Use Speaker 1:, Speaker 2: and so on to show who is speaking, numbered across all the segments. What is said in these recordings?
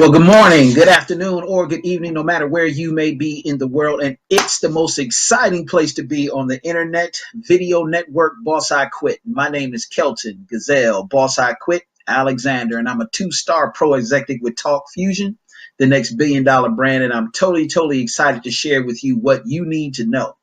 Speaker 1: Well, good morning, good afternoon, or good evening, no matter where you may be in the world. And it's the most exciting place to be on the internet video network, Boss I Quit. My name is Kelton Gazelle, Boss I Quit Alexander, and I'm a two-star pro executive with Talk Fusion, the next billion-dollar brand. And I'm totally excited to share with you what you need to know.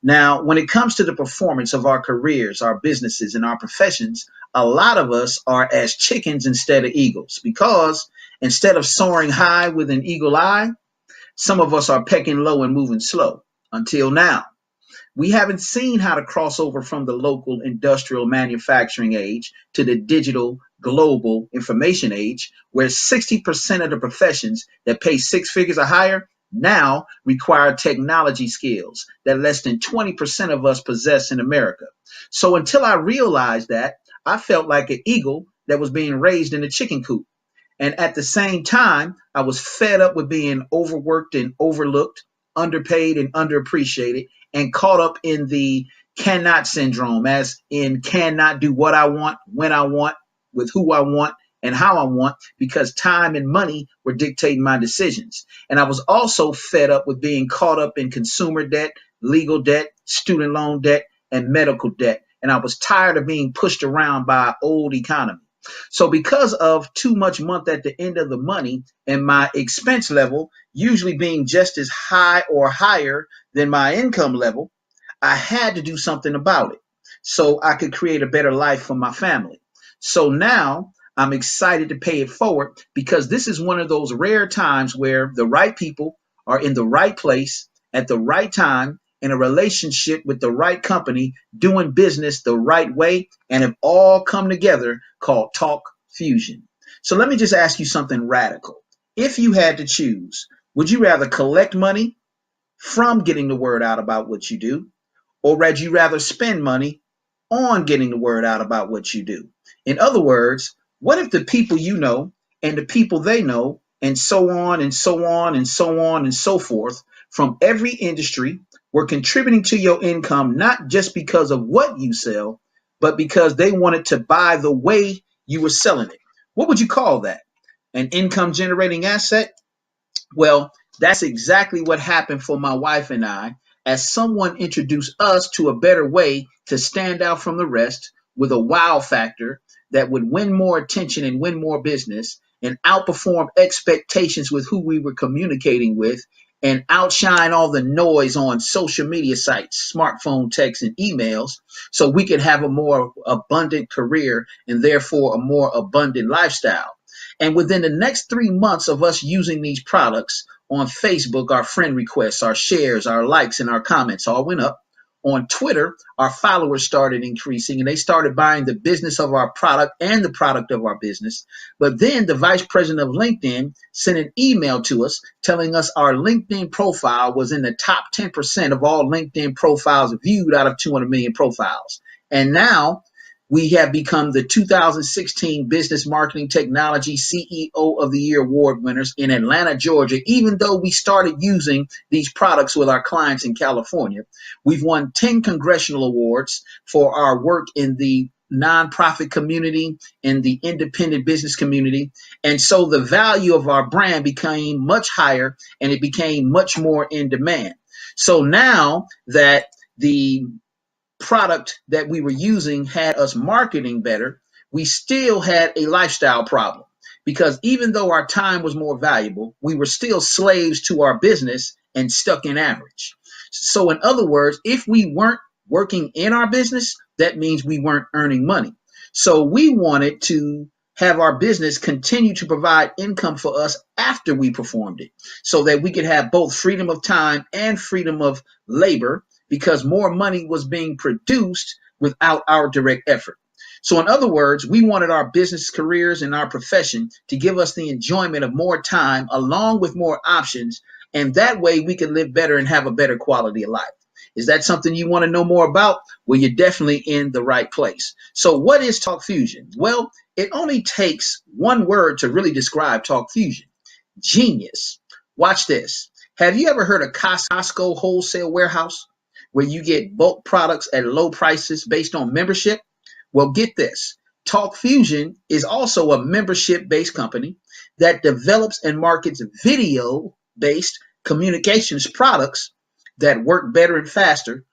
Speaker 1: Now, when it comes to the performance of our careers, our businesses, and our professions, a lot of us are as chickens instead of eagles because instead of soaring high with an eagle eye, some of us are pecking low and moving slow until now. We haven't seen how to cross over from the local industrial manufacturing age to the digital global information age, where 60% of the professions that pay six figures or higher now require technology skills that less than 20% of us possess in America. So until I realized that, I felt like an eagle that was being raised in a chicken coop. And at the same time, I was fed up with being overworked and overlooked, underpaid and underappreciated, and caught up in the cannot syndrome, as in cannot do what I want, when I want, with who I want, and how I want, because time and money were dictating my decisions. And I was also fed up with being caught up in consumer debt, legal debt, student loan debt, and medical debt. And I was tired of being pushed around by an old economy. So because of too much month at the end of the money and my expense level usually being just as high or higher than my income level, I had to do something about it so I could create a better life for my family. So now I'm excited to pay it forward because this is one of those rare times where the right people are in the right place at the right time in a relationship with the right company, doing business the right way, and have all come together called Talk Fusion. So let me just ask you something radical. If you had to choose, would you rather collect money from getting the word out about what you do, or would you rather spend money on getting the word out about what you do? In other words, what if the people you know and the people they know, and so on and so on and so on and so forth, from every industry were contributing to your income not just because of what you sell, but because they wanted to buy the way you were selling it? What would you call that? An income generating asset? Well, that's exactly what happened for my wife and I, as someone introduced us to a better way to stand out from the rest with a wow factor that would win more attention and win more business and outperform expectations with who we were communicating with and outshine all the noise on social media sites, smartphone texts, and emails so we could have a more abundant career and therefore a more abundant lifestyle. And within the next 3 months of us using these products on Facebook, our friend requests, our shares, our likes, and our comments all went up. On Twitter, our followers started increasing and they started buying the business of our product and the product of our business. But then the vice president of LinkedIn sent an email to us telling us our LinkedIn profile was in the top 10% of all LinkedIn profiles viewed out of 200 million profiles. And now we have become the 2016 Business Marketing Technology CEO of the Year award winners in Atlanta, Georgia, even though we started using these products with our clients in California. We've won 10 congressional awards for our work in the nonprofit community, in the independent business community. And so the value of our brand became much higher and it became much more in demand. So now that the product that we were using had us marketing better, we still had a lifestyle problem because even though our time was more valuable, we were still slaves to our business and stuck in average. So, in other words, if we weren't working in our business, that means we weren't earning money. So, we wanted to have our business continue to provide income for us after we performed it so that we could have both freedom of time and freedom of labor because more money was being produced without our direct effort. So, in other words, we wanted our business careers and our profession to give us the enjoyment of more time along with more options. And that way we can live better and have a better quality of life. Is that something you want to know more about? Well, you're definitely in the right place. So, what is Talk Fusion? Well, it only takes one word to really describe Talk Fusion: genius. Watch this. Have you ever heard of Costco Wholesale Warehouse, where you get bulk products at low prices based on membership? Well, get this. Talk Fusion is also a membership-based company that develops and markets video-based communications products that work better and faster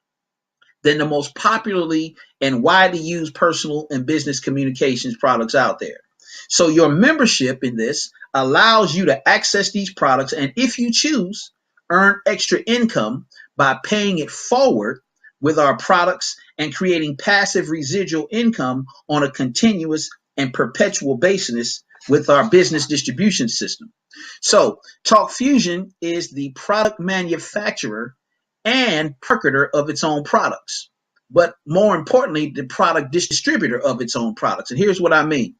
Speaker 1: than the most popularly and widely used personal and business communications products out there. So your membership in this allows you to access these products and, if you choose, earn extra income by paying it forward with our products and creating passive residual income on a continuous and perpetual basis with our business distribution system. So Talk Fusion is the product manufacturer and marketer of its own products, but more importantly, the product distributor of its own products. And here's what I mean.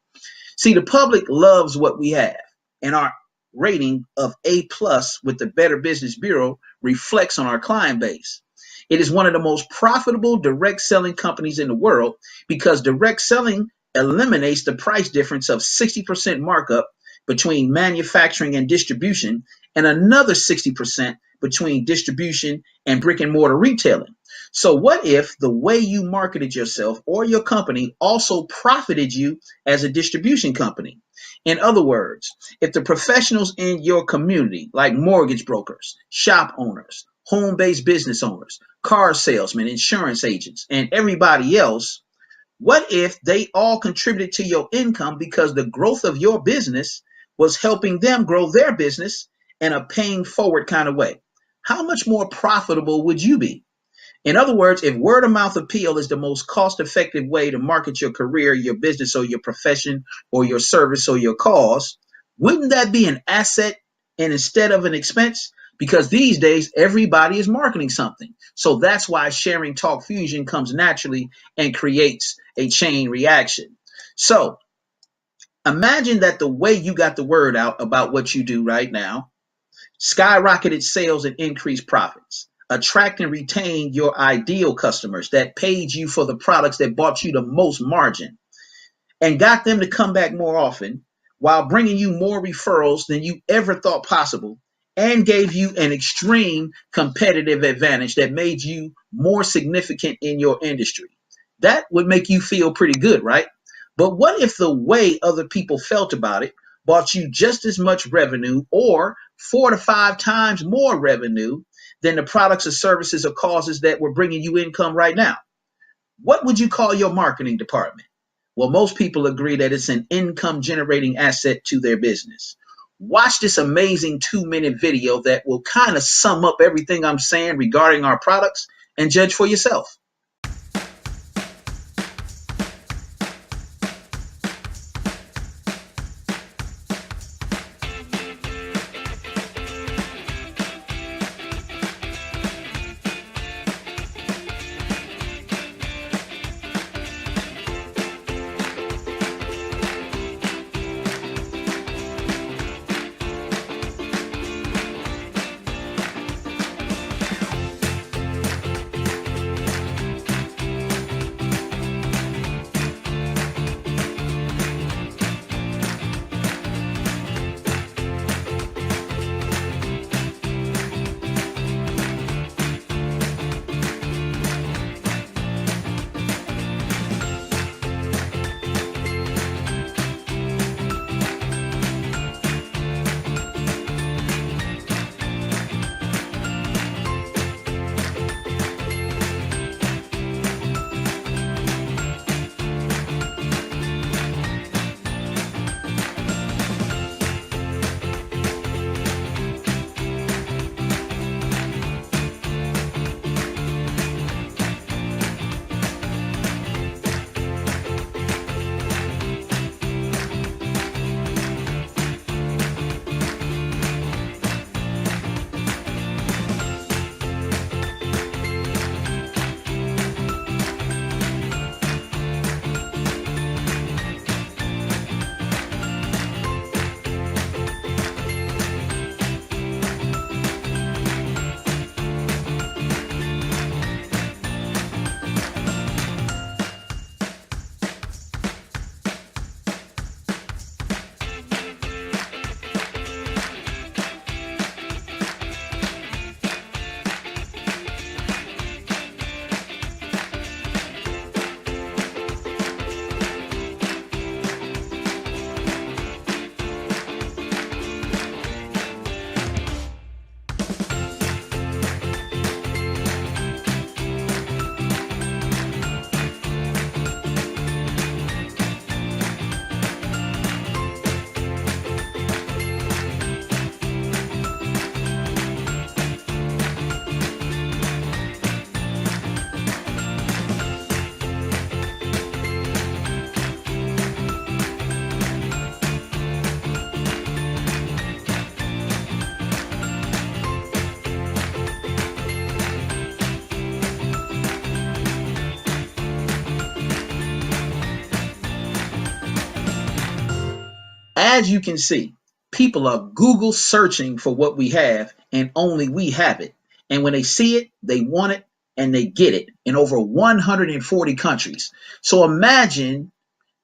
Speaker 1: See, the public loves what we have, and our rating of A plus with the Better Business Bureau reflects on our client base. It is one of the most profitable direct selling companies in the world because direct selling eliminates the price difference of 60% markup between manufacturing and distribution, and another 60% between distribution and brick and mortar retailing. So what if the way you marketed yourself or your company also profited you as a distribution company? In other words, if the professionals in your community, like mortgage brokers, shop owners, home-based business owners, car salesmen, insurance agents, and everybody else, what if they all contributed to your income because the growth of your business was helping them grow their business in a paying forward kind of way? How much more profitable would you be? In other words, if word of mouth appeal is the most cost effective way to market your career, your business, or your profession, or your service, or your cause, wouldn't that be an asset and instead of an expense? Because these days, everybody is marketing something. So that's why sharing Talk Fusion comes naturally and creates a chain reaction. So imagine that the way you got the word out about what you do right now skyrocketed sales and increased profits. Attract and retain your ideal customers that paid you for the products that bought you the most margin and got them to come back more often while bringing you more referrals than you ever thought possible and gave you an extreme competitive advantage that made you more significant in your industry. That would make you feel pretty good, right? But what if the way other people felt about it brought you just as much revenue or 4 to 5 times more revenue than the products or services or causes that were bringing you income right now? What would you call your marketing department? Well, most people agree that it's an income generating asset to their business. Watch this amazing 2-minute video that will kind of sum up everything I'm saying regarding our products and judge for yourself. As you can see, people are Google searching for what we have, and only we have it. And when they see it, they want it, and they get it in over 140 countries. So imagine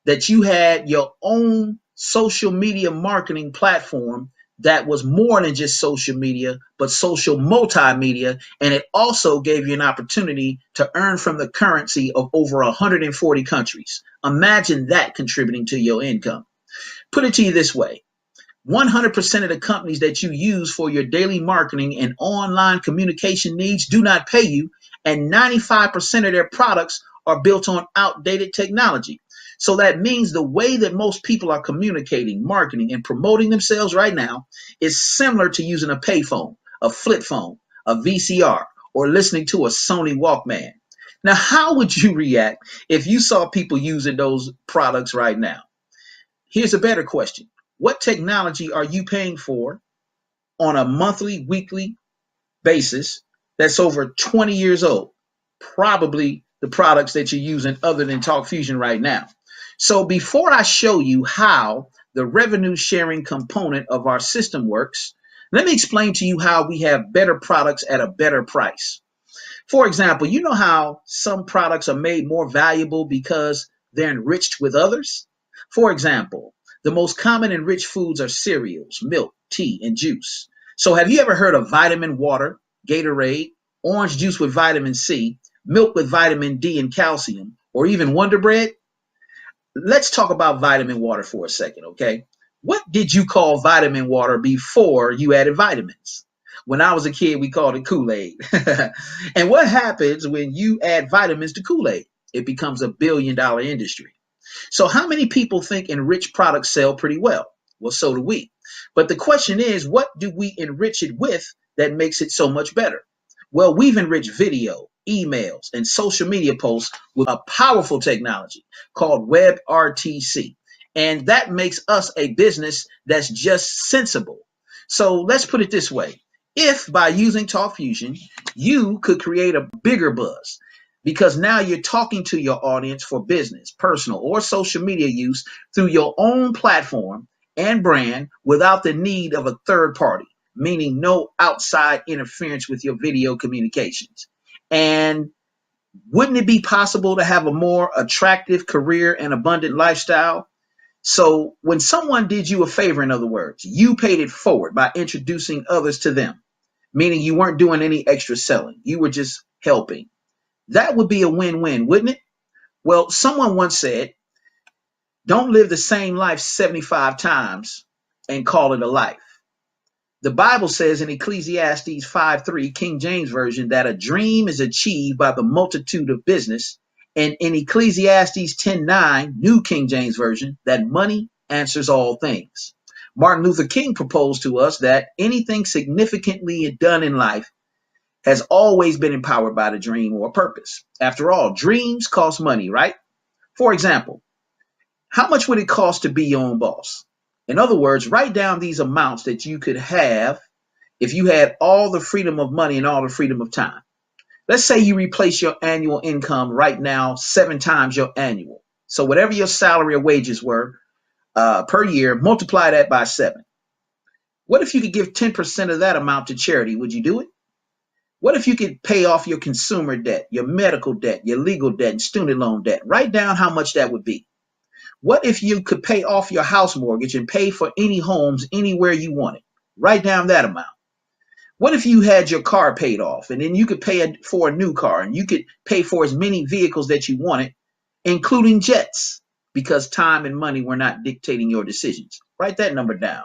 Speaker 1: that you had your own social media marketing platform that was more than just social media, but social multimedia. And it also gave you an opportunity to earn from the currency of over 140 countries. Imagine that contributing to your income. Put it to you this way: 100% of the companies that you use for your daily marketing and online communication needs do not pay you, and 95% of their products are built on outdated technology. So that means the way that most people are communicating, marketing, and promoting themselves right now is similar to using a payphone, a flip phone, a VCR, or listening to a Sony Walkman. Now, how would you react if you saw people using those products right now? Here's a better question: what technology are you paying for on a monthly, weekly basis that's over 20 years old? Probably the products that you're using other than Talk Fusion right now. So before I show you how the revenue sharing component of our system works, let me explain to you how we have better products at a better price. For example, you know how some products are made more valuable because they're enriched with others? For example, the most common enriched foods are cereals, milk, tea, and juice. So have you ever heard of vitamin water, Gatorade, orange juice with vitamin C, milk with vitamin D and calcium, or even Wonder Bread? Let's talk about vitamin water for a second, okay? What did you call vitamin water before you added vitamins? When I was a kid, we called it Kool-Aid. And what happens when you add vitamins to Kool-Aid? It becomes a billion-dollar industry. So how many people think enriched products sell pretty well? Well, so do we. But the question is, what do we enrich it with that makes it so much better? Well, we've enriched video, emails, and social media posts with a powerful technology called WebRTC. And that makes us a business that's just sensible. So let's put it this way: if by using Talk Fusion, you could create a bigger buzz, because now you're talking to your audience for business, personal, or social media use through your own platform and brand without the need of a third party, meaning no outside interference with your video communications. And wouldn't it be possible to have a more attractive career and abundant lifestyle? So when someone did you a favor, in other words, you paid it forward by introducing others to them, meaning you weren't doing any extra selling, you were just helping. That would be a win-win, wouldn't it? Well, someone once said, don't live the same life 75 times and call it a life. The Bible says in Ecclesiastes 5:3, King James Version, that a dream is achieved by the multitude of business. And in Ecclesiastes 10:9, New King James Version, that money answers all things. Martin Luther King proposed to us that anything significantly done in life has always been empowered by the dream or purpose. After all, dreams cost money, right? For example, how much would it cost to be your own boss? In other words, write down these amounts that you could have if you had all the freedom of money and all the freedom of time. Let's say you replace your annual income right now 7 times your annual. So whatever your salary or wages were per year, multiply that by 7. What if you could give 10% of that amount to charity? Would you do it? What if you could pay off your consumer debt, your medical debt, your legal debt, and student loan debt? Write down how much that would be. What if you could pay off your house mortgage and pay for any homes anywhere you wanted? Write down that amount. What if you had your car paid off and then you could pay for a new car and you could pay for as many vehicles that you wanted, including jets, because time and money were not dictating your decisions? Write that number down.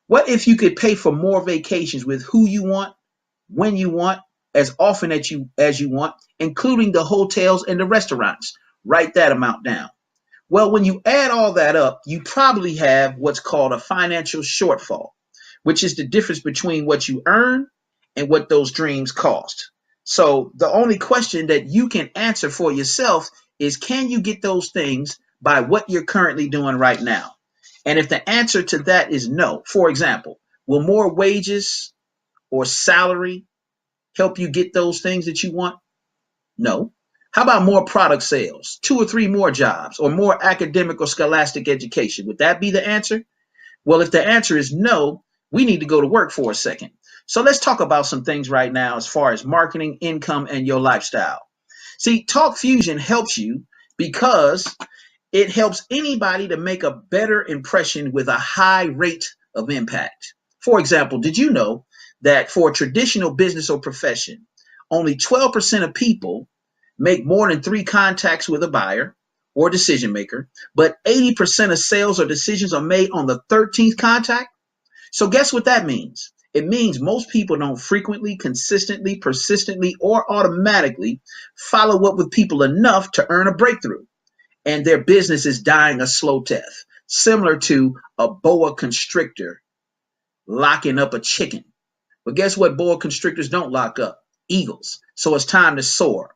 Speaker 1: What if you could pay for more vacations with who you want, when you want, as often as you want, including the hotels and the restaurants? Write that amount down. Well, when you add all that up, you probably have what's called a financial shortfall, which is the difference between what you earn and what those dreams cost. So the only question that you can answer for yourself is, can you get those things by what you're currently doing right now? And if the answer to that is no, for example, will more wages or salary help you get those things that you want? No. How about more product sales, 2 or 3 more jobs, or more academic or scholastic education? Would that be the answer? Well, if the answer is no, we need to go to work for a second. So let's talk about some things right now as far as marketing, income, and your lifestyle. See, Talk Fusion helps you because it helps anybody to make a better impression with a high rate of impact. For example, did you know that for a traditional business or profession, only 12% of people make more than 3 contacts with a buyer or decision maker, but 80% of sales or decisions are made on the 13th contact? So, guess what that means? It means most people don't frequently, consistently, persistently, or automatically follow up with people enough to earn a breakthrough, and their business is dying a slow death, similar to a boa constrictor locking up a chicken. But guess what? Boa constrictors don't lock up? Eagles. So it's time to soar.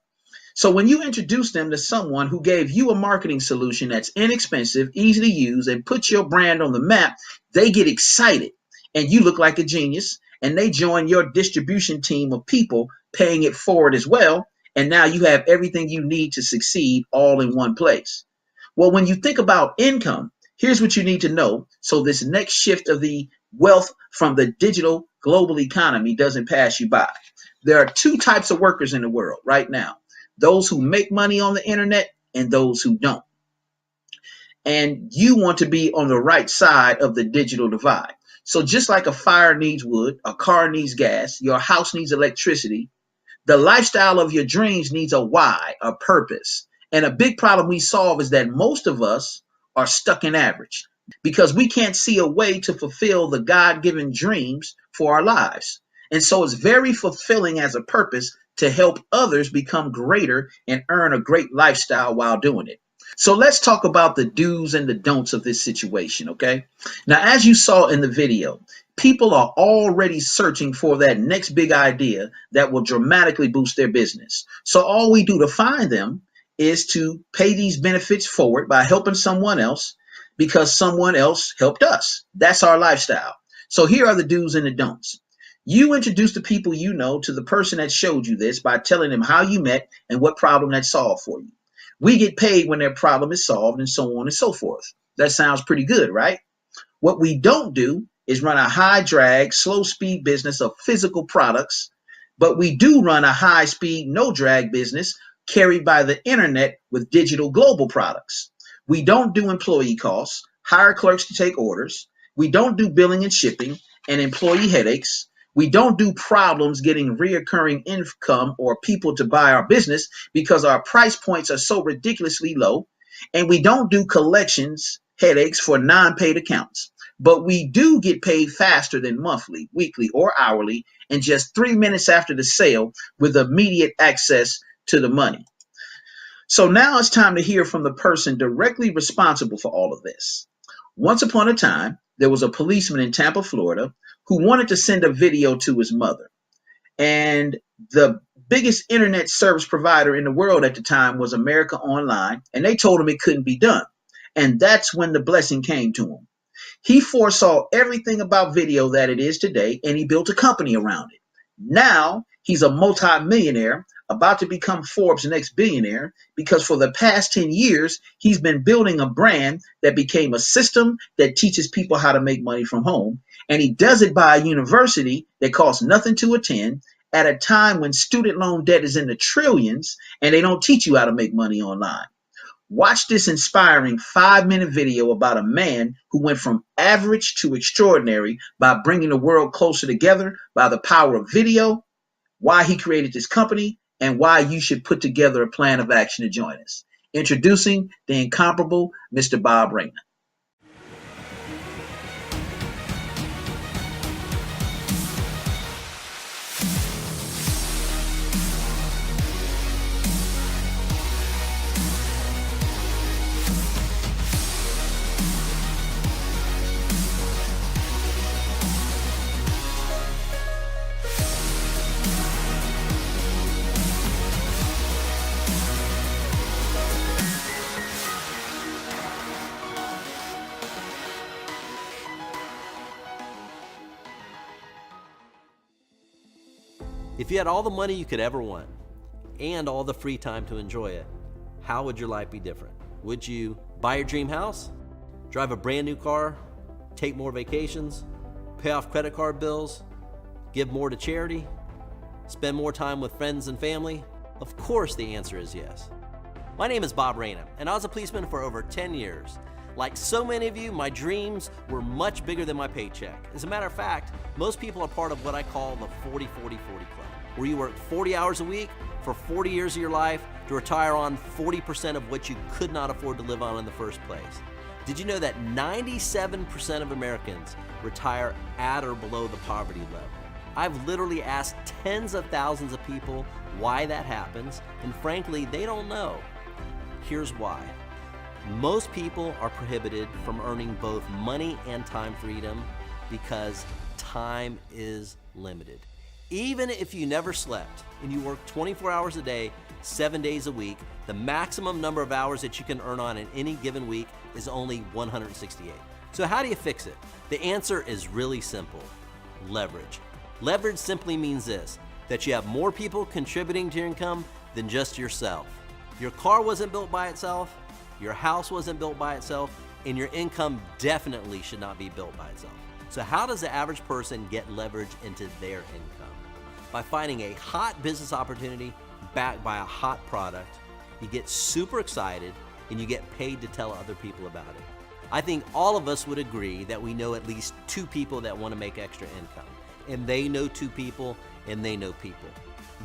Speaker 1: So when you introduce them to someone who gave you a marketing solution that's inexpensive, easy to use, and puts your brand on the map, they get excited and you look like a genius, and they join your distribution team of people paying it forward as well. And now you have everything you need to succeed all in one place. Well, when you think about income, here's what you need to know so this next shift of the wealth from the digital global economy doesn't pass you by. There are 2 types of workers in the world right now: those who make money on the internet and those who don't. And you want to be on the right side of the digital divide. So just like a fire needs wood, a car needs gas, your house needs electricity, the lifestyle of your dreams needs a why, a purpose. And a big problem we solve is that most of us are stuck in average because we can't see a way to fulfill the God given dreams for our lives. And so it's very fulfilling as a purpose to help others become greater and earn a great lifestyle while doing it. So let's talk about the do's and the don'ts of this situation, okay? Now, as you saw in the video, people are already searching for that next big idea that will dramatically boost their business. So all we do to find them is to pay these benefits forward by helping someone else because someone else helped us. That's our lifestyle. So here are the do's and the don'ts. You introduce the people you know to the person that showed you this by telling them how you met and what problem that solved for you. We get paid when their problem is solved, and so on and so forth. That sounds pretty good, right? What we don't do is run a high drag, slow speed business of physical products, but we do run a high speed, no drag business carried by the internet with digital global products. We don't do employee costs, hire clerks to take orders. We don't do billing and shipping and employee headaches. We don't do problems getting reoccurring income or people to buy our business because our price points are so ridiculously low. And we don't do collections headaches for non-paid accounts. But we do get paid faster than monthly, weekly, or hourly in just 3 minutes after the sale with immediate access to the money. So now it's time to hear from the person directly responsible for all of this. Once upon a time, there was a policeman in Tampa, Florida, who wanted to send a video to his mother. And the biggest internet service provider in the world at the time was America Online, and they told him it couldn't be done. And that's when the blessing came to him. He foresaw everything about video that it is today, and he built a company around it. Now he's a multi-millionaire, about to become Forbes' next billionaire, because for the past 10 years, he's been building a brand that became a system that teaches people how to make money from home. And he does it by a university that costs nothing to attend at a time when student loan debt is in the trillions, and they don't teach you how to make money online. Watch this inspiring 5-minute video about a man who went from average to extraordinary by bringing the world closer together by the power of video, why he created this company, and why you should put together a plan of action to join us. Introducing the incomparable Mr. Bob Reina.
Speaker 2: If you had all the money you could ever want and all the free time to enjoy it, how would your life be different? Would you buy your dream house, drive a brand new car, take more vacations, pay off credit card bills, give more to charity, spend more time with friends and family? Of course the answer is yes. My name is Bob Reina, and I was a policeman for over 10 years. Like so many of you, my dreams were much bigger than my paycheck. As a matter of fact, most people are part of what I call the 40-40-40 Club, where you work 40 hours a week for 40 years of your life to retire on 40% of what you could not afford to live on in the first place. Did you know that 97% of Americans retire at or below the poverty level? I've literally asked tens of thousands of people why that happens, and frankly, they don't know. Here's why. Most people are prohibited from earning both money and time freedom because time is limited. Even if you never slept and you work 24 hours a day, 7 days a week, the maximum number of hours that you can earn on in any given week is only 168. So how do you fix it? The answer is really simple: leverage. Leverage simply means this, that you have more people contributing to your income than just yourself. Your car wasn't built by itself, your house wasn't built by itself, and your income definitely should not be built by itself. So how does the average person get leverage into their income? By finding a hot business opportunity backed by a hot product. You get super excited and you get paid to tell other people about it. I think all of us would agree that we know at least 2 people that want to make extra income, and they know 2 people and they know people.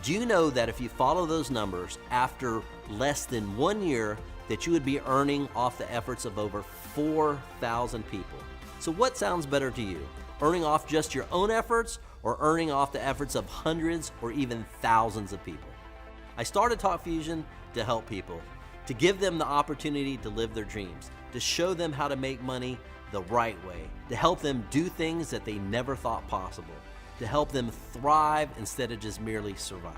Speaker 2: Do you know that if you follow those numbers, after less than 1 year, that you would be earning off the efforts of over 4,000 people? So what sounds better to you? Earning off just your own efforts, or earning off the efforts of hundreds or even thousands of people? I started Talk Fusion to help people, to give them the opportunity to live their dreams, to show them how to make money the right way, to help them do things that they never thought possible, to help them thrive instead of just merely survive.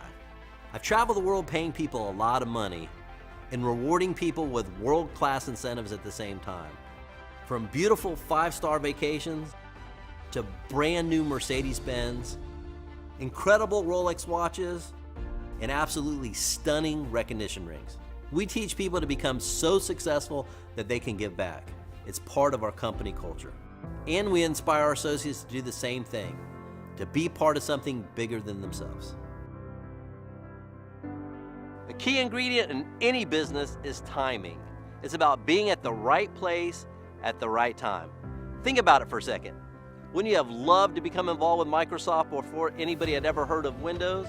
Speaker 2: I've traveled the world paying people a lot of money and rewarding people with world-class incentives at the same time. From beautiful 5-star vacations to brand new Mercedes-Benz, incredible Rolex watches, and absolutely stunning recognition rings. We teach people to become so successful that they can give back. It's part of our company culture. And we inspire our associates to do the same thing, to be part of something bigger than themselves. The key ingredient in any business is timing. It's about being at the right place at the right time. Think about it for a second. Wouldn't you have loved to become involved with Microsoft before anybody had ever heard of Windows?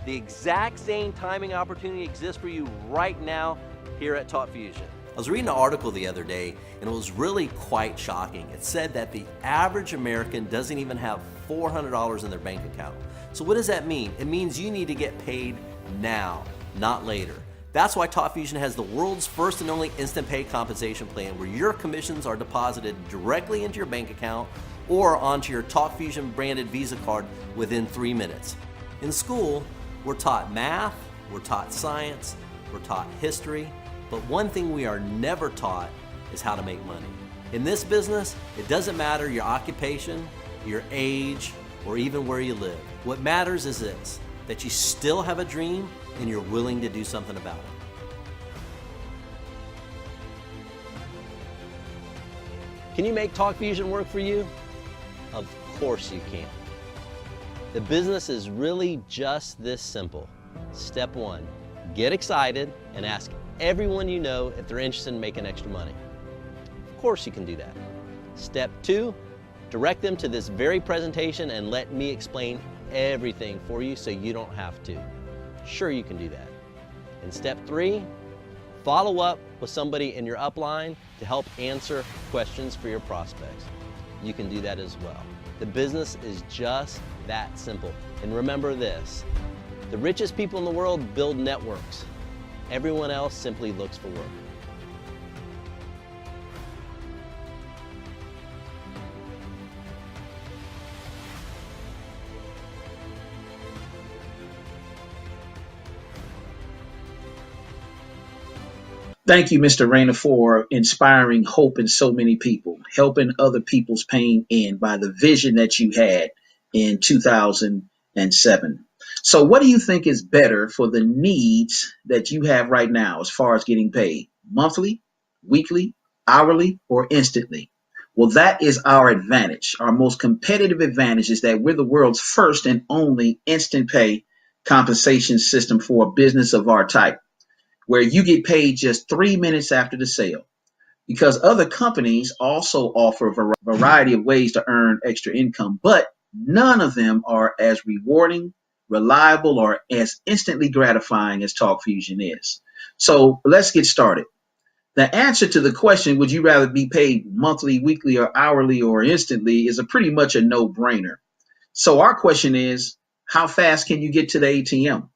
Speaker 2: The exact same timing opportunity exists for you right now here at Talk Fusion. I was reading an article the other day and it was really quite shocking. It said that the average American doesn't even have $400 in their bank account. So what does that mean? It means you need to get paid now, not later. That's why Talk Fusion has the world's first and only instant pay compensation plan, where your commissions are deposited directly into your bank account or onto your Talk Fusion branded Visa card within 3 minutes. In school, we're taught math, we're taught science, we're taught history, but one thing we are never taught is how to make money. In this business, it doesn't matter your occupation, your age, or even where you live. What matters is this, that you still have a dream and you're willing to do something about it. Can you make Talk Fusion work for you? Of course you can. The business is really just this simple. Step 1, get excited and ask everyone you know if they're interested in making extra money. Of course you can do that. Step 2, direct them to this very presentation and let me explain everything for you so you don't have to. Sure, you can do that. And step 3, follow up with somebody in your upline to help answer questions for your prospects. You can do that as well. The business is just that simple. And remember this, the richest people in the world build networks. Everyone else simply looks for work.
Speaker 1: Thank you, Mr. Reina, for inspiring hope in so many people, helping other people's pain end by the vision that you had in 2007. So what do you think is better for the needs that you have right now as far as getting paid? Monthly, weekly, hourly, or instantly? Well, that is our advantage. Our most competitive advantage is that we're the world's first and only instant pay compensation system for a business of our type, where you get paid just 3 minutes after the sale. Because other companies also offer a variety of ways to earn extra income, but none of them are as rewarding, reliable, or as instantly gratifying as Talk Fusion is. So let's get started. The answer to the question, would you rather be paid monthly, weekly, or hourly, or instantly, is a pretty much a no-brainer. So our question is, how fast can you get to the ATM?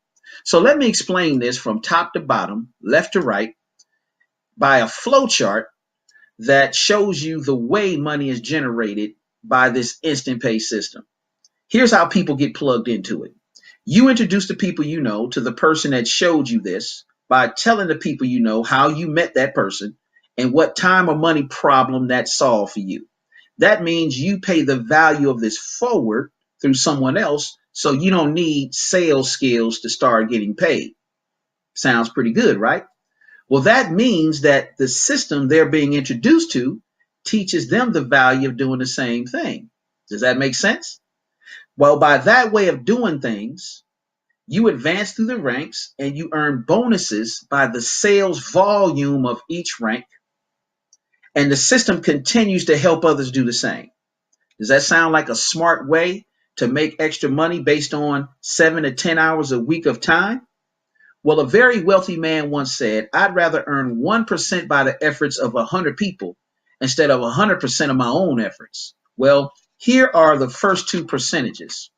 Speaker 1: So let me explain this from top to bottom, left to right, by a flow chart that shows you the way money is generated by this instant pay system. Here's how people get plugged into it. You introduce the people you know to the person that showed you this by telling the people you know how you met that person and what time or money problem that solved for you. That means you pay the value of this forward through someone else, so you don't need sales skills to start getting paid. Sounds pretty good, right? Well, that means that the system they're being introduced to teaches them the value of doing the same thing. Does that make sense? Well, by that way of doing things, you advance through the ranks and you earn bonuses by the sales volume of each rank, and the system continues to help others do the same. Does that sound like a smart way to make extra money based on 7 to 10 hours a week of time? Well, a very wealthy man once said, I'd rather earn 1% by the efforts of 100 people instead of 100% of my own efforts. Well, here are the first two percentages.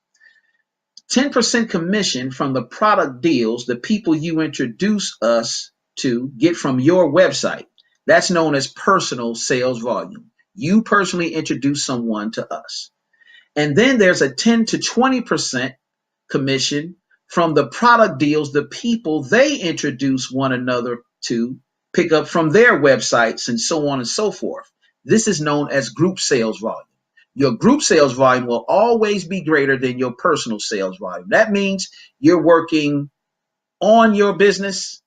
Speaker 1: 10% commission from the product deals the people you introduce us to get from your website. That's known as personal sales volume. You personally introduce someone to us. And then there's a 10 to 20% commission from the product deals the people they introduce one another to pick up from their websites, and so on and so forth. This is known as group sales volume. Your group sales volume will always be greater than your personal sales volume. That means you're working on your business,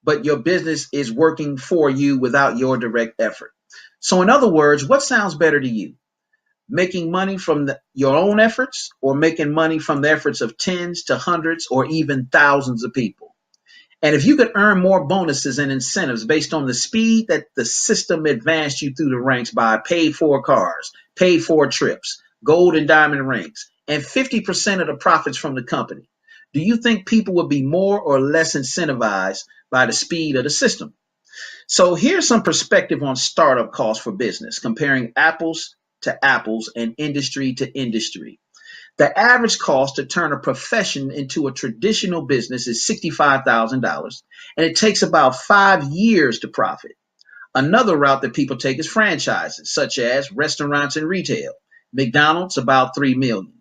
Speaker 1: but your business is working for you without your direct effort. So in other words, what sounds better to you? Making money from your own efforts, or making money from the efforts of tens to hundreds or even thousands of people? And if you could earn more bonuses and incentives based on the speed that the system advanced you through the ranks by paid for cars, paid for trips, gold and diamond rings, and 50% of the profits from the company, do you think people would be more or less incentivized by the speed of the system? So here's some perspective on startup costs for business, comparing apples to apples and industry to industry. The average cost to turn a profession into a traditional business is $65,000, and it takes about 5 years to profit. Another route that people take is franchises, such as restaurants and retail. McDonald's, about 3 million.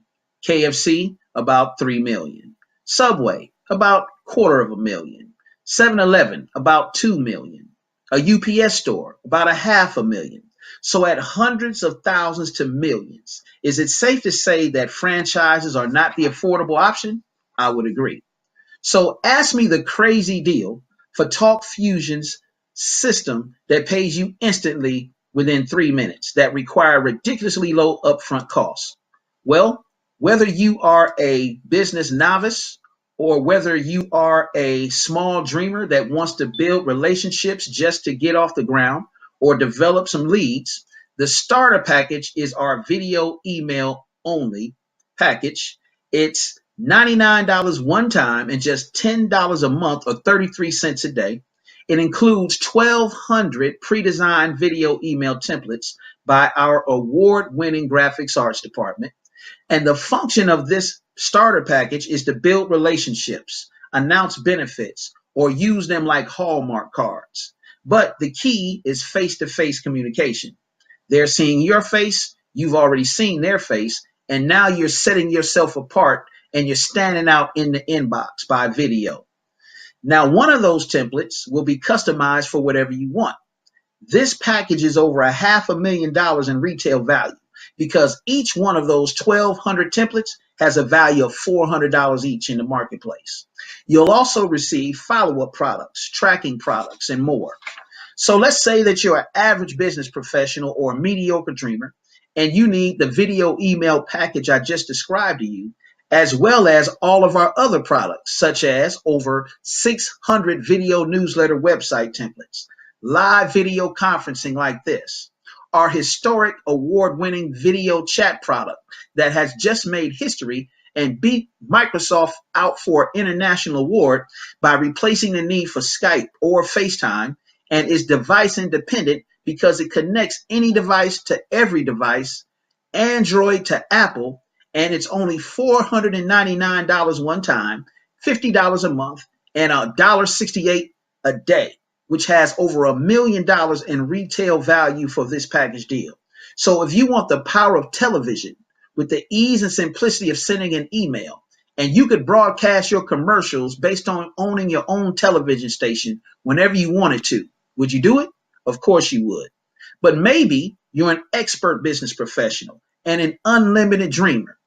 Speaker 1: KFC, about 3 million. Subway, about $250,000. 7-Eleven, about 2 million. A UPS store, about a half a million. So at hundreds of thousands to millions, is it safe to say that franchises are not the affordable option? I would agree. So ask me the crazy deal for Talk Fusion's system that pays you instantly within 3 minutes, that require ridiculously low upfront costs. Well, whether you are a business novice or whether you are a small dreamer that wants to build relationships just to get off the ground or develop some leads, the starter package is our video email only package. It's $99 one time and just $10 a month, or 33 cents a day. It includes 1,200 pre-designed video email templates by our award-winning graphics arts department. And the function of this starter package is to build relationships, announce benefits, or use them like Hallmark cards. But the key is face-to-face communication. They're seeing your face, you've already seen their face, and now you're setting yourself apart and you're standing out in the inbox by video. Now, one of those templates will be customized for whatever you want. This package is over $500,000 in retail value because each one of those 1,200 templates has a value of $400 each in the marketplace. You'll also receive follow-up products, tracking products, and more. So let's say that you're an average business professional or a mediocre dreamer, and you need the video email package I just described to you, as well as all of our other products, such as over 600 video newsletter website templates, live video conferencing like this, our historic award-winning video chat product that has just made history and beat Microsoft out for an international award by replacing the need for Skype or FaceTime, and is device independent because it connects any device to every device, Android to Apple, and it's only $499 one time, $50 a month, and $1.68 a day, which has over $1 million in retail value for this package deal. So if you want the power of television with the ease and simplicity of sending an email, and you could broadcast your commercials based on owning your own television station whenever you wanted to, would you do it? Of course you would. But maybe you're an expert business professional and an unlimited dreamer,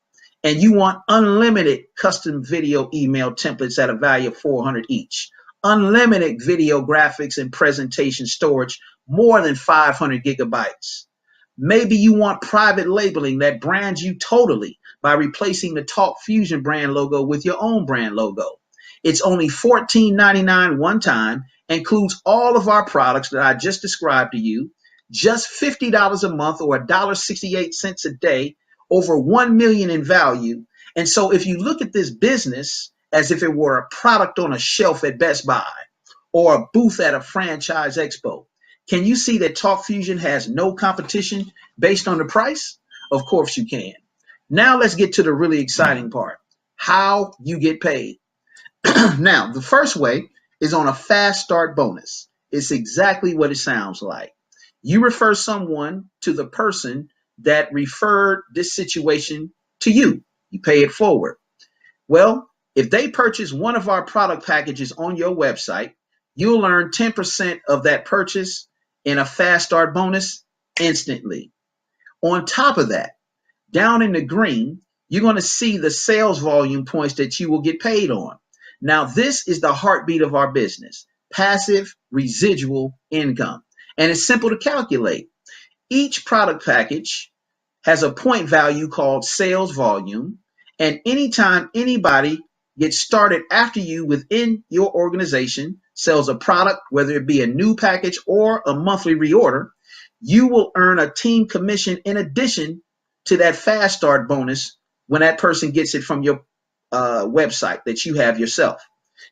Speaker 1: and you want unlimited custom video email templates at a value of 400 each, unlimited video graphics and presentation storage, more than 500 gigabytes. Maybe you want private labeling that brands you totally by replacing the Talk Fusion brand logo with your own brand logo. It's only $14.99 one time, includes all of our products that I just described to you, just $50 a month or $1.68 a day, over $1 million in value. And so if you look at this business as if it were a product on a shelf at Best Buy or a booth at a franchise expo, can you see that Talk Fusion has no competition based on the price? Of course you can. Now let's get to the really exciting part, how you get paid. Now, the first way is on a fast start bonus. It's exactly what it sounds like. You refer someone to the person that referred this situation to you. You pay it forward. Well, if they purchase one of our product packages on your website, you'll earn 10% of that purchase in a fast start bonus instantly. On top of that, down in the green, you're going to see the sales volume points that you will get paid on. Now, this is the heartbeat of our business, passive residual income. And it's simple to calculate. Each product package has a point value called sales volume. And anytime anybody gets started after you within your organization, sells a product, whether it be a new package or a monthly reorder, you will earn a team commission in addition to that fast start bonus when that person gets it from your website that you have yourself.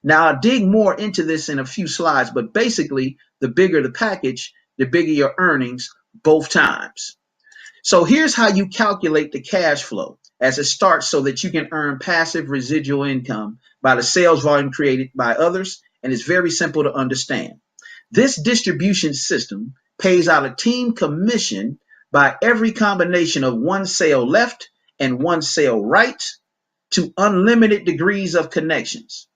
Speaker 1: Now, I'll dig more into this in a few slides, but basically, the bigger the package, the bigger your earnings both times. So here's how you calculate the cash flow as it starts so that you can earn passive residual income by the sales volume created by others, and it's very simple to understand. This distribution system pays out a team commission by every combination of one sale left and one sale right to unlimited degrees of connections.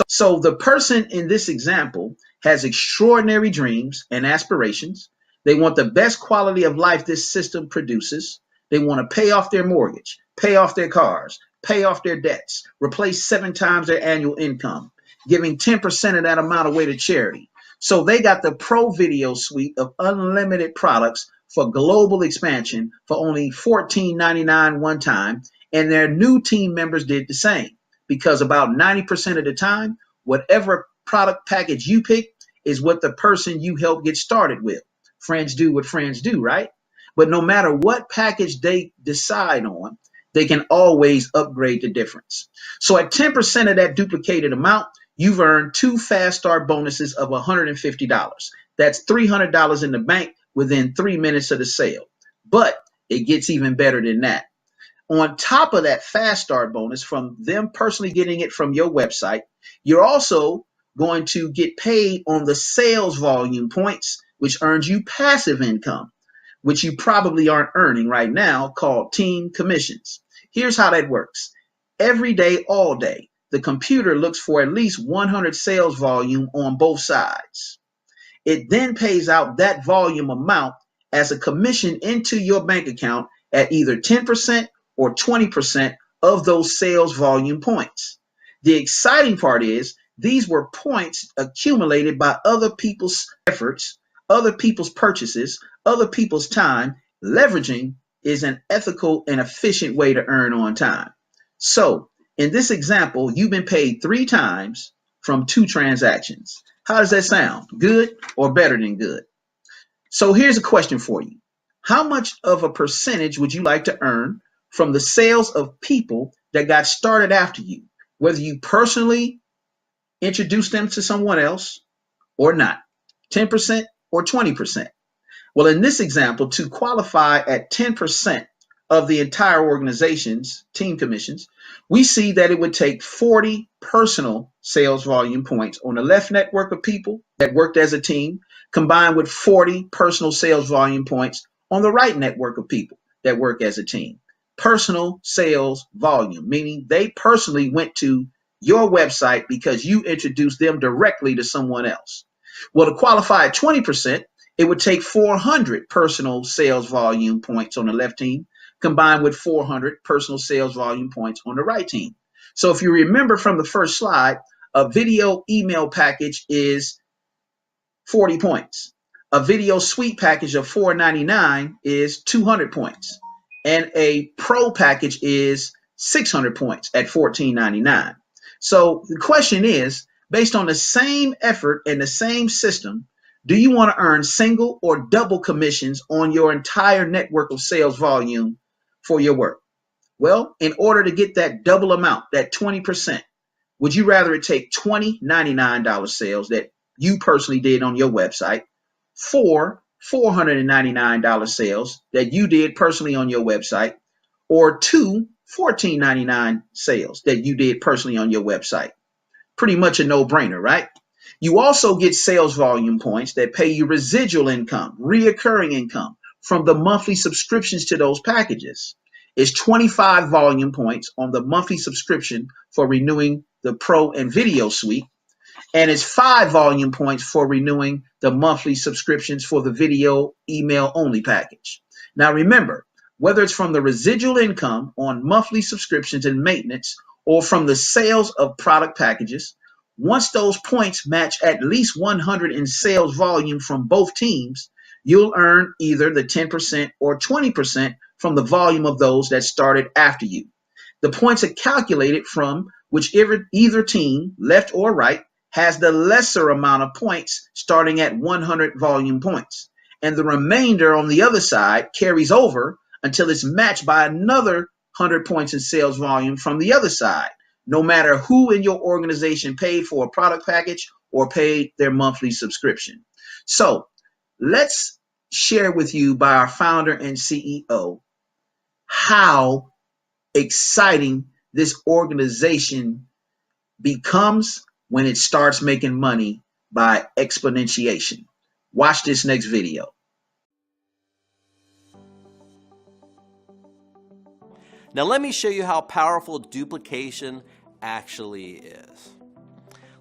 Speaker 1: So the person in this example has extraordinary dreams and aspirations. They want the best quality of life this system produces. They want to pay off their mortgage, pay off their cars, pay off their debts, replace 7 times their annual income, giving 10% of that amount away to charity. So they got the Pro Video suite of unlimited products for global expansion for only $14.99 one time, and their new team members did the same, because about 90% of the time, whatever product package you pick is what the person you help get started with. Friends do what friends do, right? But no matter what package they decide on, they can always upgrade the difference. So at 10% of that duplicated amount, you've earned 2 fast start bonuses of $150. That's $300 in the bank within 3 minutes of the sale. But it gets even better than that. On top of that fast start bonus from them personally getting it from your website, you're also going to get paid on the sales volume points, which earns you passive income, which you probably aren't earning right now, called team commissions. Here's how that works. Every day, all day, the computer looks for at least 100 sales volume on both sides. It then pays out that volume amount as a commission into your bank account at either 10% or 20% of those sales volume points. The exciting part is these were points accumulated by other people's efforts other people's purchases, other people's time. Leveraging is an ethical and efficient way to earn on time. So in this example, you've been paid 3 times from 2 transactions. How does that sound? Good or better than good? So here's a question for you. How much of a percentage would you like to earn from the sales of people that got started after you, whether you personally introduced them to someone else or not? 10% or 20%? Well, in this example, to qualify at 10% of the entire organization's team commissions, we see that it would take 40 personal sales volume points on the left network of people that worked as a team, combined with 40 personal sales volume points on the right network of people that work as a team. Personal sales volume, meaning they personally went to your website because you introduced them directly to someone else. Well, to qualify at 20%, it would take 400 personal sales volume points on the left team, combined with 400 personal sales volume points on the right team. So if you remember from the first slide, a video email package is 40 points. A video suite package of $4.99 is 200 points. And a pro package is 600 points at $14.99. So the question is, based on the same effort and the same system, do you want to earn single or double commissions on your entire network of sales volume for your work? Well, in order to get that double amount, that 20%, would you rather it take 20 $99 sales that you personally did on your website, 4 $499 sales that you did personally on your website, or 2 $14.99 sales that you did personally on your website? Pretty much a no-brainer, right? You also get sales volume points that pay you residual income, reoccurring income from the monthly subscriptions to those packages. It's 25 volume points on the monthly subscription for renewing the Pro and Video Suite, and it's 5 volume points for renewing the monthly subscriptions for the video email only package. Now remember, whether it's from the residual income on monthly subscriptions and maintenance or from the sales of product packages, once those points match at least 100 in sales volume from both teams, you'll earn either the 10% or 20% from the volume of those that started after you. The points are calculated from whichever either team, left or right, has the lesser amount of points starting at 100 volume points. And the remainder on the other side carries over until it's matched by another 100 points in sales volume from the other side, no matter who in your organization paid for a product package or paid their monthly subscription. So let's share with you by our founder and CEO how exciting this organization becomes when it starts making money by exponentiation. Watch this next video.
Speaker 2: Now let me show you how powerful duplication actually is.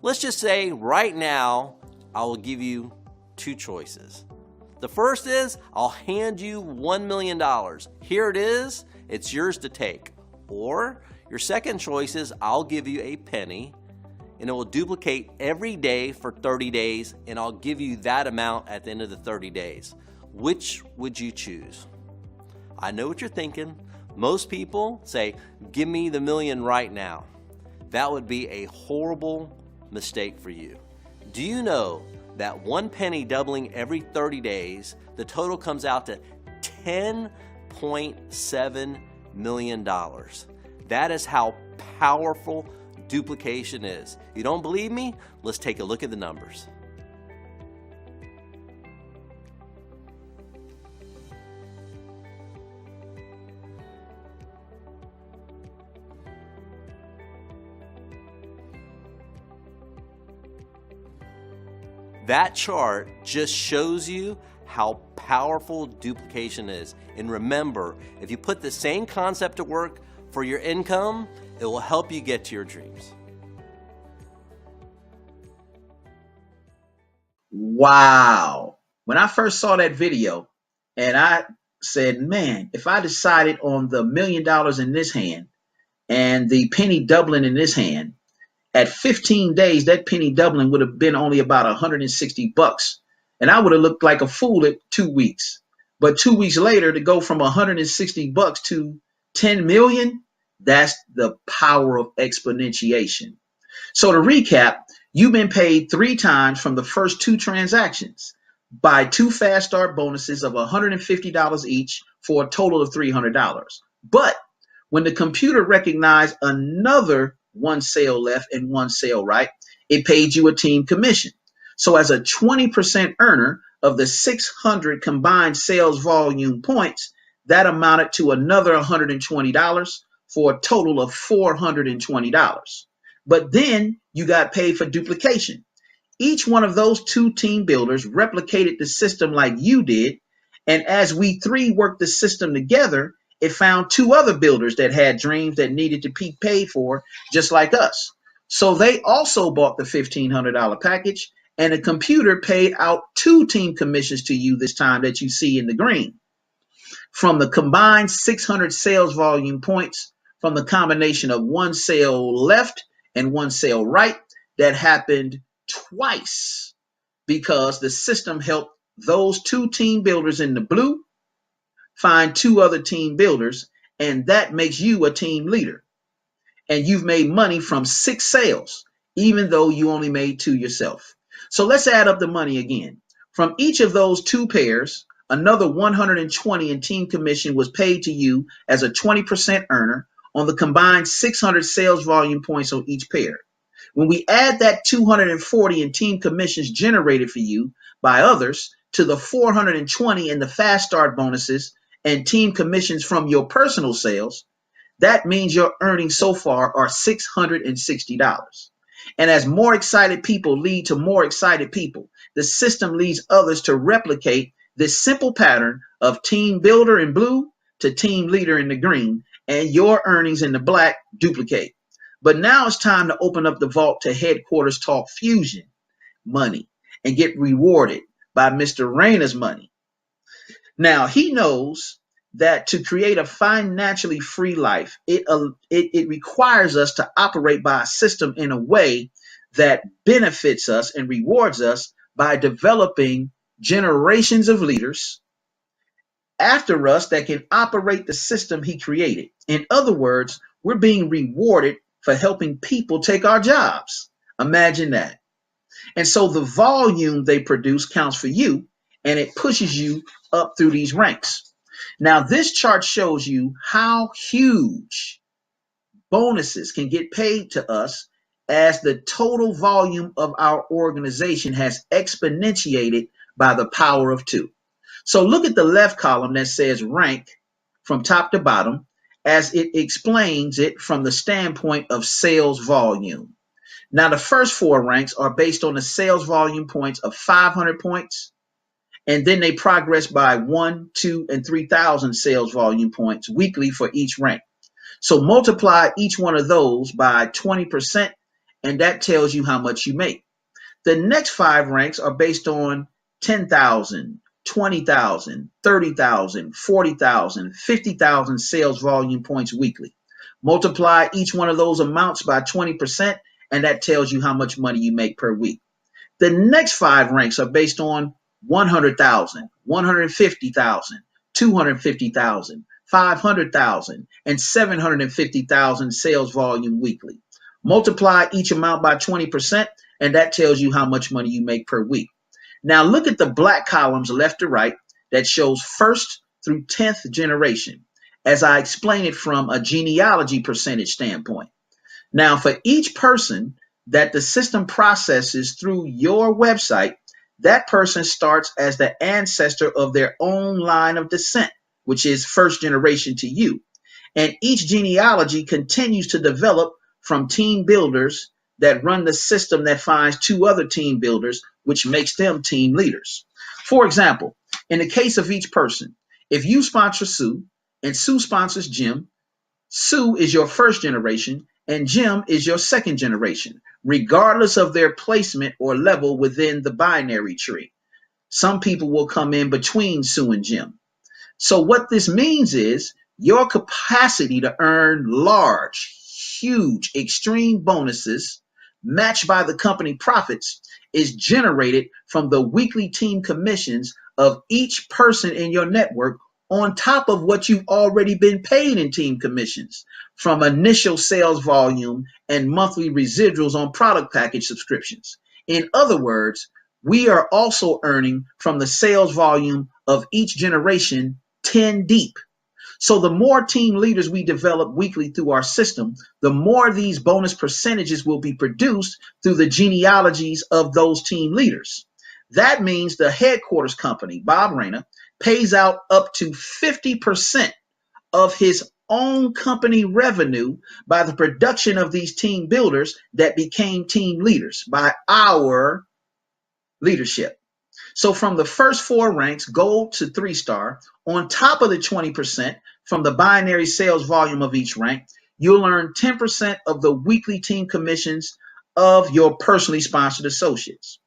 Speaker 2: Let's just say right now, I will give you 2 choices. The first is I'll hand you $1 million. Here it is, it's yours to take. Or your second choice is I'll give you a penny and it will duplicate every day for 30 days and I'll give you that amount at the end of the 30 days. Which would you choose? I know what you're thinking. Most people say, give me the million right now. That would be a horrible mistake for you. Do you know that 1 penny doubling every 30 days, the total comes out to $10.7 million. That is how powerful duplication is. You don't believe me? Let's take a look at the numbers. That chart just shows you how powerful duplication is. And remember, if you put the same concept to work for your income, it will help you get to your dreams.
Speaker 1: Wow. When I first saw that video and I said, man, if I decided on the $1 million in this hand and the penny doubling in this hand, at 15 days, that penny doubling would have been only about $160 And I would have looked like a fool at 2 weeks. But 2 weeks later, to go from $160 to 10 million, that's the power of exponentiation. So to recap, you've been paid 3 times from the first 2 transactions by 2 fast start bonuses of $150 each for a total of $300. But when the computer recognized another one sale left and one sale right, it paid you a team commission. So as a 20% earner of the 600 combined sales volume points, that amounted to another $120 for a total of $420. But then you got paid for duplication. Each one of those 2 team builders replicated the system like you did. And as we 3 worked the system together, it found 2 other builders that had dreams that needed to be paid for, just like us. So they also bought the $1,500 package, and the computer paid out 2 team commissions to you this time that you see in the green. From the combined 600 sales volume points from the combination of one sale left and one sale right, that happened twice because the system helped those 2 team builders in the blue find 2 other team builders, and that makes you a team leader. And you've made money from 6 sales, even though you only made 2 yourself. So let's add up the money again. From each of those 2 pairs, another 120 in team commission was paid to you as a 20% earner on the combined 600 sales volume points on each pair. When we add that 240 in team commissions generated for you by others to the 420 in the fast start bonuses and team commissions from your personal sales, that means your earnings so far are $660. And as more excited people lead to more excited people, the system leads others to replicate this simple pattern of team builder in blue to team leader in the green, and your earnings in the black duplicate. But now it's time to open up the vault to Headquarters Talk Fusion money and get rewarded by Mr. Reina's money. Now, he knows that to create a financially free life, it requires us to operate by a system in a way that benefits us and rewards us by developing generations of leaders after us that can operate the system he created. In other words, we're being rewarded for helping people take our jobs. Imagine that. And so the volume they produce counts for you, and it pushes you up through these ranks. Now, this chart shows you how huge bonuses can get paid to us as the total volume of our organization has exponentiated by the power of 2. So look at the left column that says rank from top to bottom, as it explains it from the standpoint of sales volume. Now, the first 4 ranks are based on the sales volume points of 500 points, and then they progress by 1, 2, and 3,000 sales volume points weekly for each rank. So multiply each one of those by 20%, and that tells you how much you make. The next 5 ranks are based on 10,000, 20,000, 30,000, 40,000, 50,000 sales volume points weekly. Multiply each one of those amounts by 20%, and that tells you how much money you make per week. The next 5 ranks are based on 100,000, 150,000, 250,000, 500,000, and 750,000 sales volume weekly. Multiply each amount by 20%, and that tells you how much money you make per week. Now look at the black columns left to right that shows first through 10th generation, as I explain it from a genealogy percentage standpoint. Now, for each person that the system processes through your website, that person starts as the ancestor of their own line of descent, which is first generation to you. And each genealogy continues to develop from team builders that run the system that finds 2 other team builders, which makes them team leaders. For example, in the case of each person, if you sponsor Sue and Sue sponsors Jim, Sue is your first generation and Jim is your second generation, regardless of their placement or level within the binary tree. Some people will come in between Sue and Jim. So what this means is your capacity to earn large, huge, extreme bonuses matched by the company profits is generated from the weekly team commissions of each person in your network on top of what you've already been paid in team commissions from initial sales volume and monthly residuals on product package subscriptions. In other words, we are also earning from the sales volume of each generation 10 deep. So the more team leaders we develop weekly through our system, the more these bonus percentages will be produced through the genealogies of those team leaders. That means the headquarters company, Bob Reina, pays out up to 50% of his own company revenue by the production of these team builders that became team leaders by our leadership. So from the first four ranks, gold to 3-star, on top of the 20% from the binary sales volume of each rank, you'll earn 10% of the weekly team commissions of your personally sponsored associates.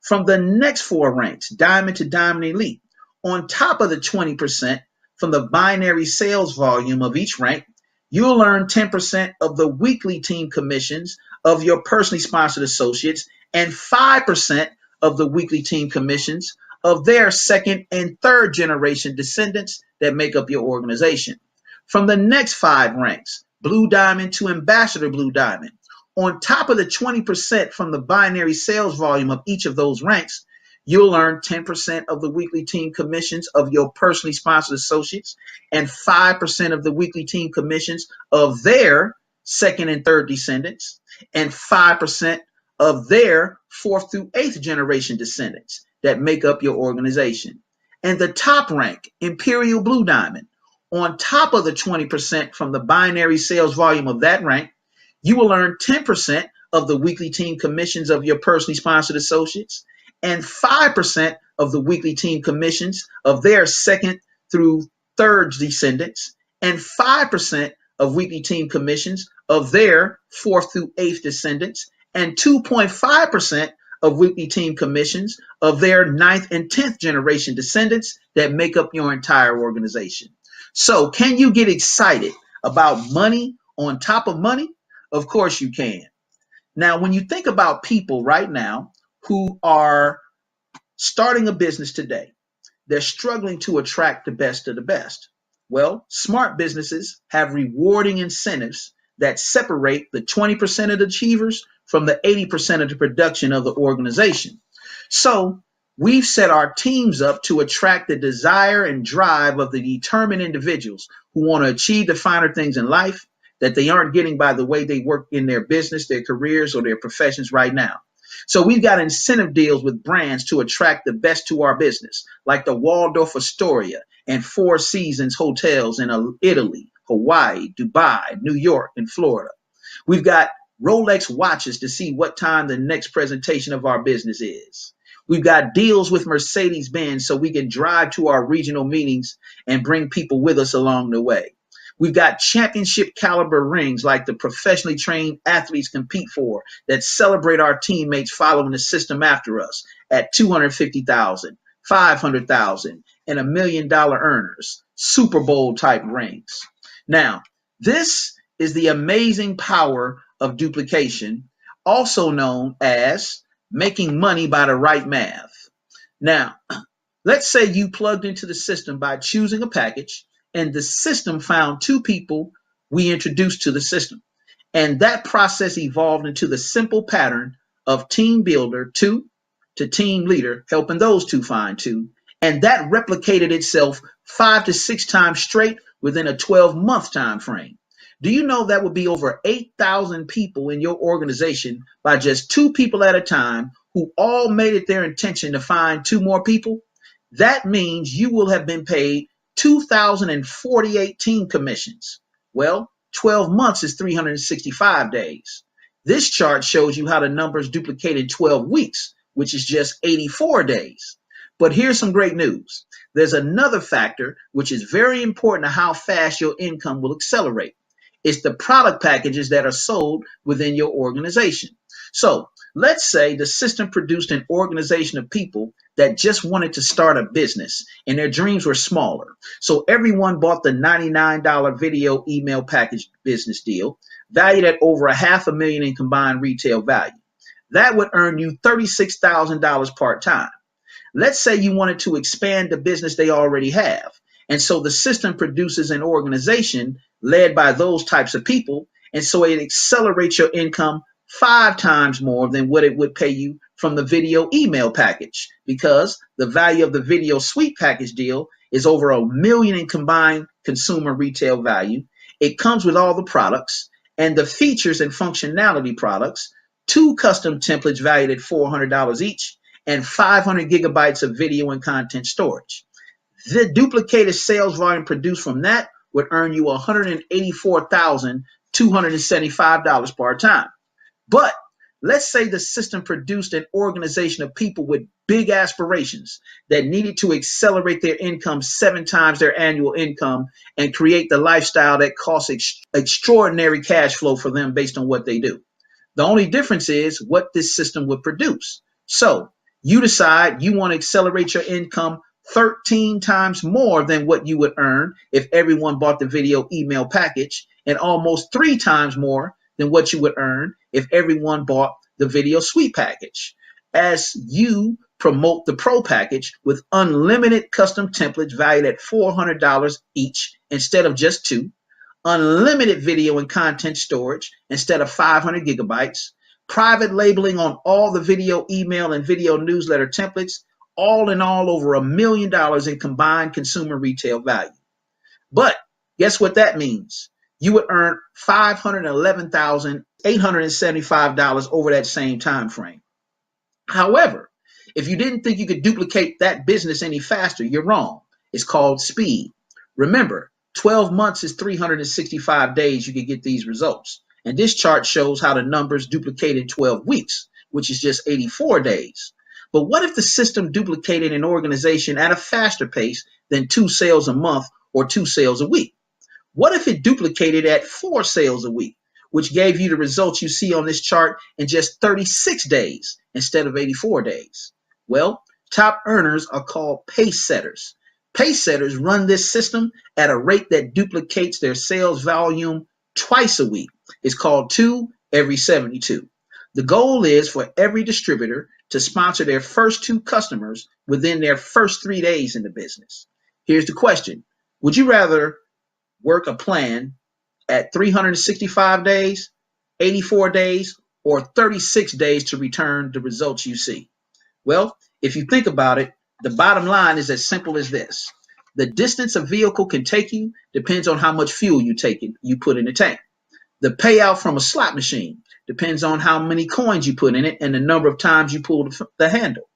Speaker 1: From the next four ranks, diamond to diamond elite, on top of the 20% from the binary sales volume of each rank, you'll earn 10% of the weekly team commissions of your personally sponsored associates and 5% of the weekly team commissions of their second and third generation descendants that make up your organization. From the next five ranks, blue diamond to ambassador blue diamond, on top of the 20% from the binary sales volume of each of those ranks, you'll earn 10% of the weekly team commissions of your personally sponsored associates and 5% of the weekly team commissions of their second and third descendants and 5% of their fourth through eighth generation descendants that make up your organization. And the top rank, Imperial Blue Diamond, on top of the 20% from the binary sales volume of that rank, you will earn 10% of the weekly team commissions of your personally sponsored associates and 5% of the weekly team commissions of their second through third descendants and 5% of weekly team commissions of their fourth through eighth descendants and 2.5% of weekly team commissions of their ninth and 10th generation descendants that make up your entire organization. So can you get excited about money on top of money? Of course you can. Now, when you think about people right now who are starting a business today, they're struggling to attract the best of the best. Well, smart businesses have rewarding incentives that separate the 20% of the achievers from the 80% of the production of the organization. So we've set our teams up to attract the desire and drive of the determined individuals who want to achieve the finer things in life that they aren't getting by the way they work in their business, their careers, or their professions right now. So we've got incentive deals with brands to attract the best to our business, like the Waldorf Astoria and Four Seasons hotels in Italy, Hawaii, Dubai, New York, and Florida. We've got Rolex watches to see what time the next presentation of our business is. We've got deals with Mercedes-Benz so we can drive to our regional meetings and bring people with us along the way. We've got championship caliber rings like the professionally trained athletes compete for that celebrate our teammates following the system after us at 250,000, 500,000, and $1 million earners, Super Bowl type rings. Now, this is the amazing power of duplication, also known as making money by the right math. Now, let's say you plugged into the system by choosing a package and the system found two people we introduced to the system. And that process evolved into the simple pattern of team builder two to team leader, helping those two find two. And that replicated itself 5 to 6 times straight within a 12-month time frame. Do you know that would be over 8,000 people in your organization by just 2 people at a time who all made it their intention to find 2 more people? That means you will have been paid 2,048 team commissions. Well, 12 months is 365 days. This chart shows you how the numbers duplicate in 12 weeks, which is just 84 days. But here's some great news. There's another factor which is very important to how fast your income will accelerate. It's the product packages that are sold within your organization. So let's say the system produced an organization of people that just wanted to start a business and their dreams were smaller. So everyone bought the $99 video email package business deal valued at over $500,000 in combined retail value. That would earn you $36,000 part-time. Let's say you wanted to expand the business they already have. And so the system produces an organization led by those types of people. And so it accelerates your income 5 times more than what it would pay you from the video email package, because the value of the video suite package deal is over $1 million in combined consumer retail value. It comes with all the products and the features and functionality products, 2 custom templates valued at $400 each, and 500 gigabytes of video and content storage. The duplicated sales volume produced from that would earn you $184,275 part-time. But let's say the system produced an organization of people with big aspirations that needed to accelerate their income 7 times their annual income and create the lifestyle that costs extraordinary cash flow for them based on what they do. The only difference is what this system would produce. So you decide you want to accelerate your income 13 times more than what you would earn if everyone bought the video email package, and almost 3 times more than what you would earn if everyone bought the video suite package, as you promote the pro package with unlimited custom templates valued at $400 each instead of just 2, unlimited video and content storage instead of 500 gigabytes, private labeling on all the video, email, and video newsletter templates, all in all over $1 million in combined consumer retail value. But guess what that means? You would earn $511,875 over that same time frame. However, if you didn't think you could duplicate that business any faster, you're wrong. It's called speed. Remember, 12 months is 365 days you can get these results. And this chart shows how the numbers duplicate in 12 weeks, which is just 84 days. But what if the system duplicated an organization at a faster pace than 2 sales a month or 2 sales a week? What if it duplicated at 4 sales a week, which gave you the results you see on this chart in just 36 days instead of 84 days? Well, top earners are called pace setters. Pace setters run this system at a rate that duplicates their sales volume twice a week. It's called 2 every 72. The goal is for every distributor to sponsor their first 2 customers within their first 3 days in the business. Here's the question. Would you rather work a plan at 365 days, 84 days, or 36 days to return the results you see? Well, if you think about it, the bottom line is as simple as this. The distance a vehicle can take you depends on how much fuel you put in the tank. The payout from a slot machine depends on how many coins you put in it and the number of times you pull the handle.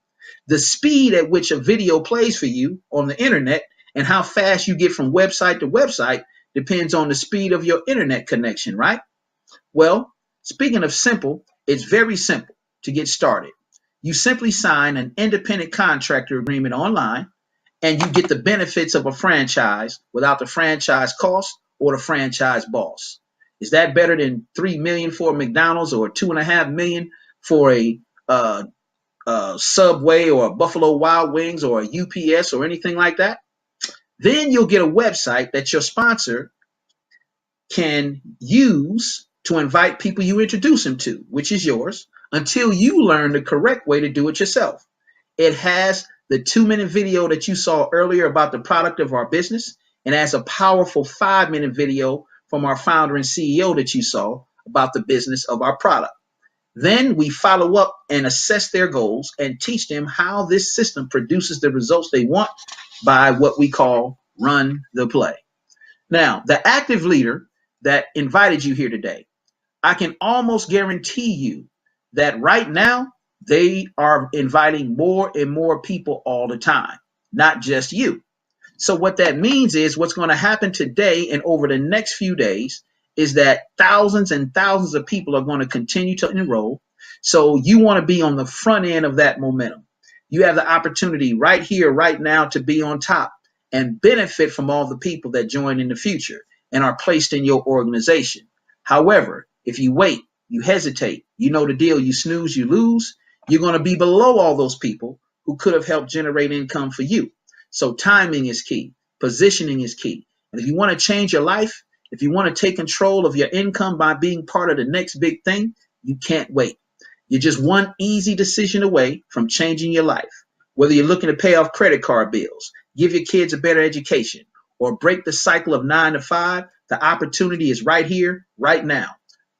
Speaker 1: The speed at which a video plays for you on the internet and how fast you get from website to website depends on the speed of your internet connection, right? Well, speaking of simple, it's very simple to get started. You simply sign an independent contractor agreement online and you get the benefits of a franchise without the franchise cost or the franchise boss. Is that better than $3 million for a McDonald's or $2.5 million for a Subway or a Buffalo Wild Wings or a UPS or anything like that? Then you'll get a website that your sponsor can use to invite people you introduce them to, which is yours, until you learn the correct way to do it yourself. It has the 2-minute video that you saw earlier about the product of our business, and has a powerful 5-minute video from our founder and CEO that you saw about the business of our product. Then we follow up and assess their goals and teach them how this system produces the results they want by what we call run the play. Now, the active leader that invited you here today, I can almost guarantee you that right now they are inviting more and more people all the time, not just you. So what that means is what's going to happen today and over the next few days is that thousands and thousands of people are going to continue to enroll. So you want to be on the front end of that momentum. You have the opportunity right here, right now to be on top and benefit from all the people that join in the future and are placed in your organization. However, if you wait, you hesitate, you know the deal, you snooze, you lose, you're going to be below all those people who could have helped generate income for you. So timing is key. Positioning is key. And if you want to change your life, if you want to take control of your income by being part of the next big thing, you can't wait. You're just one easy decision away from changing your life. Whether you're looking to pay off credit card bills, give your kids a better education, or break the cycle of 9 to 5, the opportunity is right here, right now.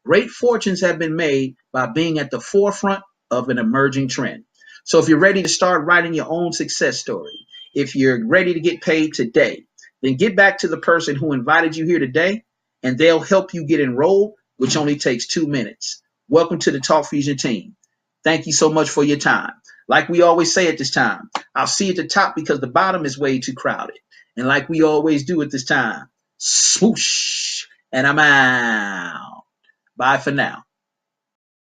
Speaker 1: Great fortunes have been made by being at the forefront of an emerging trend. So if you're ready to start writing your own success story, if you're ready to get paid today, then get back to the person who invited you here today, and they'll help you get enrolled, which only takes 2 minutes. Welcome to the Talk Fusion team. Thank you so much for your time. Like we always say at this time, I'll see you at the top because the bottom is way too crowded. And like we always do at this time, swoosh, and I'm out. Bye for now.